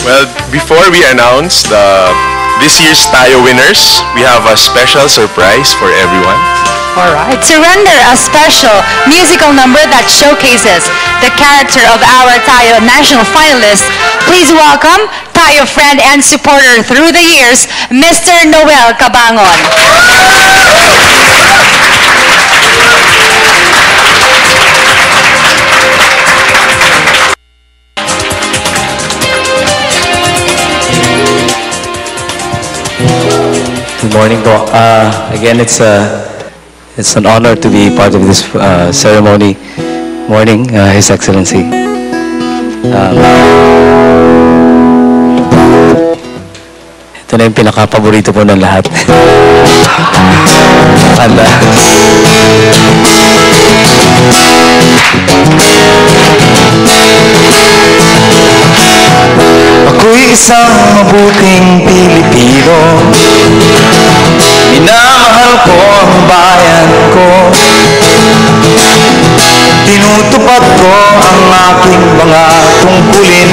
Well, before we announce this year's Tayo winners, we have a special surprise for everyone. Alright, to render a special musical number that showcases the character of our Tayo national finalists, please welcome Tayo friend and supporter through the years, Mr. Noel Cabangon. Good morning po. Again, it's an honor to be part of this ceremony. Morning, His Excellency. Ito na yung pinaka-paborito po ng lahat. Kanta. Ako'y isang mabuting Pilipino. Minamahal ko ang bayan ko. Tinutupad ko ang aking mga tungkulin.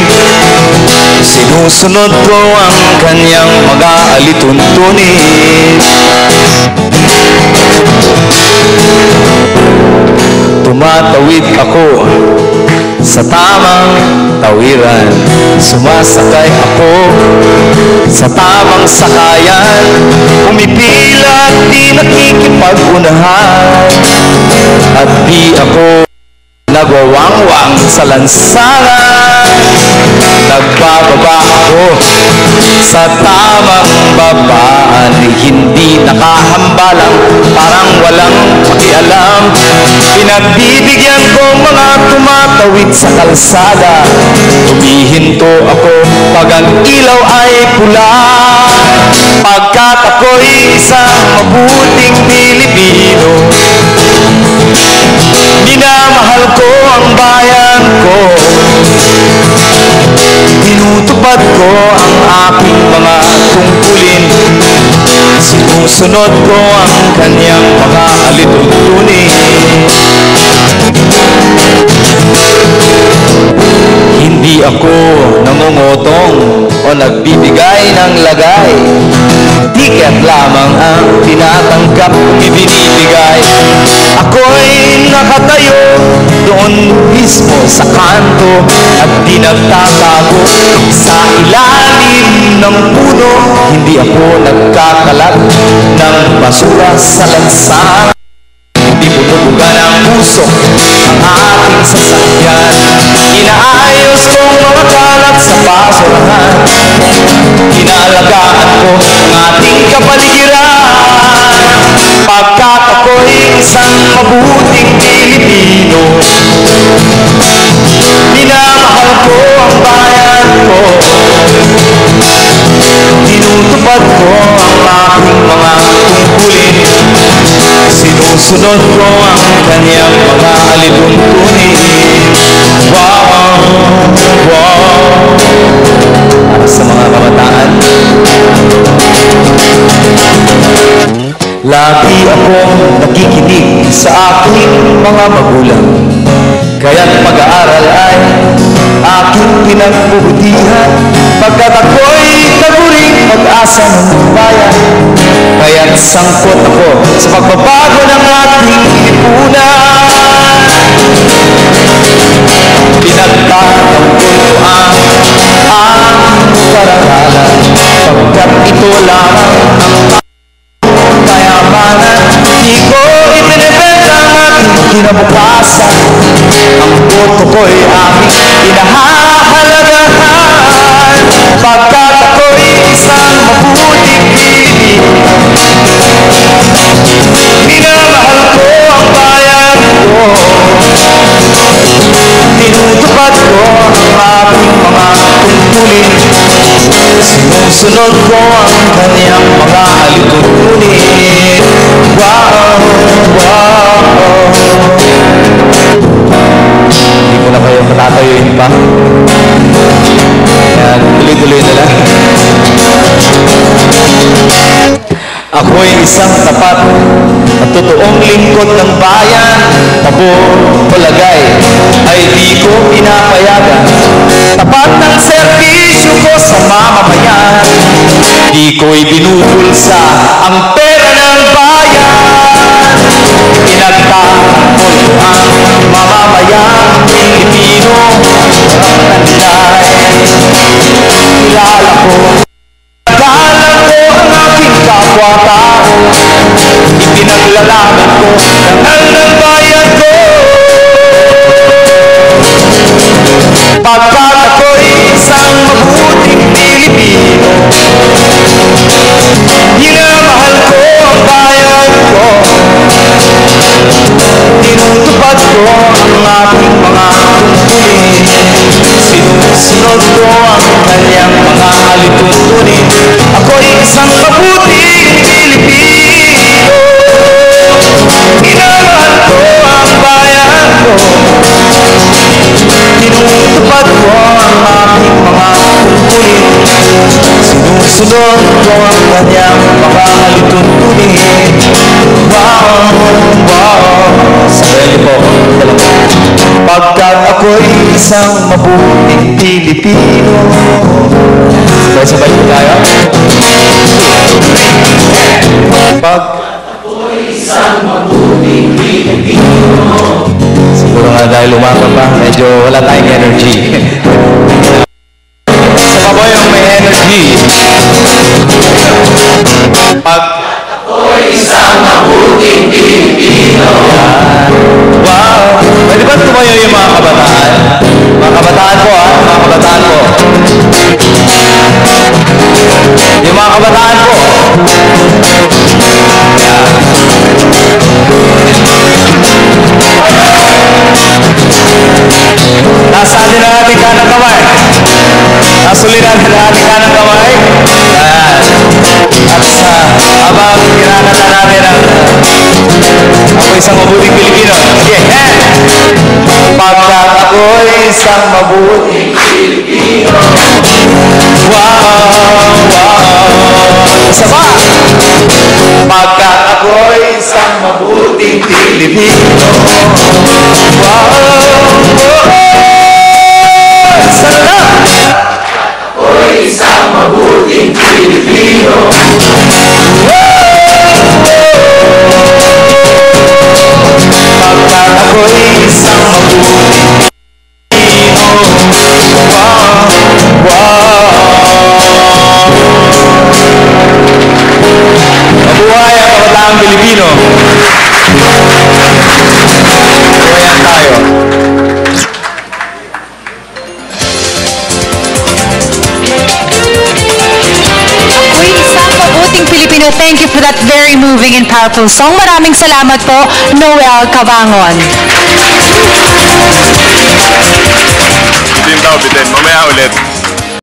Sinusunod ko ang kanyang mga alituntunin. Tumatawid ako sa tamang tawiran. Sumasakay ako sa tamang sakayan. Pumipila at di nakikipag-unahan. At di ako nagwawangwang sa lansangan. Nagbababa ako sa tamang babaan. Hindi nakahambalang, parang walang pakialam. Pinagbibigyan ko mga tumatawid sa kalsada. Humihinto ako pag ang ilaw ay pula. Pagkat ako'y isang mabuting Pilipino. Minamahal ko ang bayan ko. Tinutupad ko ang aking mga tungkulin. Sinusunod ko ang kanyang mga alituntunin. Hindi ako nangungutong o nagbibigay ng lagay. Tiket lamang ang tinatanggap kong ibinibigay. Ako'y nakatayo doon mismo sa kanto at di nagtatago sa ilalim ng puno. Hindi ako nagkakalat ng basura sa lansangan. Hindi bunugan ang puso ang aking sasakyan. Inaayos kong mga kalat sa basurahan. Inaalagaan ko ang ating kapaligiran. Pagkat ako'y isang mabuting Pilipino. Minamahal ko ang bayan ko. Tinutupad ko ang aking mga tungkulin. Sinusunod ko ang kanyang mga alituntunin. Wow, wow. Para sa mga kabataan, lagi akong nakikinig sa aking mga magulang. Kaya't pag-aaral ay aking pinagbubutihan. Pagkat ako'y taguring pag-asa ng bayan. Kaya't sangkot ako sa pagbabago ng ating lipunan. Pinagtatanggol ko ang aking karangalan. Pagkat ito lamang ang kayamanan. Di ko ibinibenta ang aking kinabukasan. Ang boto ko'y aking pinahahalagahan. Pagkat ako'y isang mabuting Pilipino. Minamahal ko ang bayan ko. Tinutupad ko ang aking mga tungkulin. Sinusunod ko ang kanyang mga alituntunin. Wow, wow. Hindi ko na kayo matatayuin pa. Yan, tuloy-tuloy na lang. Ako'y isang tapat at totoong lingkod ng bayan. Pabor o lagay ay di ko pinapayagan. Tapat ng serbisyo ko sa ang pera ng bayan. Pinagtatanggol ko ang mamamayang Pilipino. Ang nandiyan, kilala ko. Galang ko ang aking kapwa-tao. Ipinaglalaban ko dangal ng bayan ko. Pagkat ako'y isang mabuting Pilipino, minamahal ko ang bayan ko. Tinutupad ko ang aking mga tungkulin. Sinusunod ko ang kanyang mga alituntunin. Ako'y isang mabuting Pilipino, minamahal ko ang bayan ko. Tinutupad ko ang aking mga tungkulin. Sinusunod ko ang kanyang mga alituntunin. Wow, wow. Sarili po. Pagkat ako'y isang mabuting Pilipino. Sabay-sabay po tayo. Pag ako'y isang mabuting Pilipino. Siguro nga dahil umaga pa, medyo wala tayong energy. Sa baboy yung may energy. Pag ako'y isang mabuting Pilipino. Wow! Pwede ba tumayo yung mga kabataan? Mga kabataan po ha? Mga kabataan po. Yung mga kabataan po. Nasa atin ang ating kanang kamay. Nasulin natin ang ating kanang kamay. At habang kinakanta natin ako isang mabuting Pilipino. Sige, pagkat ako'y isang mabuting Pilipino. Wow, wow. Isa pa. Pagkat ako'y isang mabuting Pilipino. Wow, ako'y isang mabuting Pilipino. Pagkat ako'y isang mabuting Pilipino. Wow, wow. Mabuhay ang kabataang Pilipino. Mabuhayan tayo. Filipino, thank you for that very moving and powerful song. Maraming salamat po, Noel Cabangon.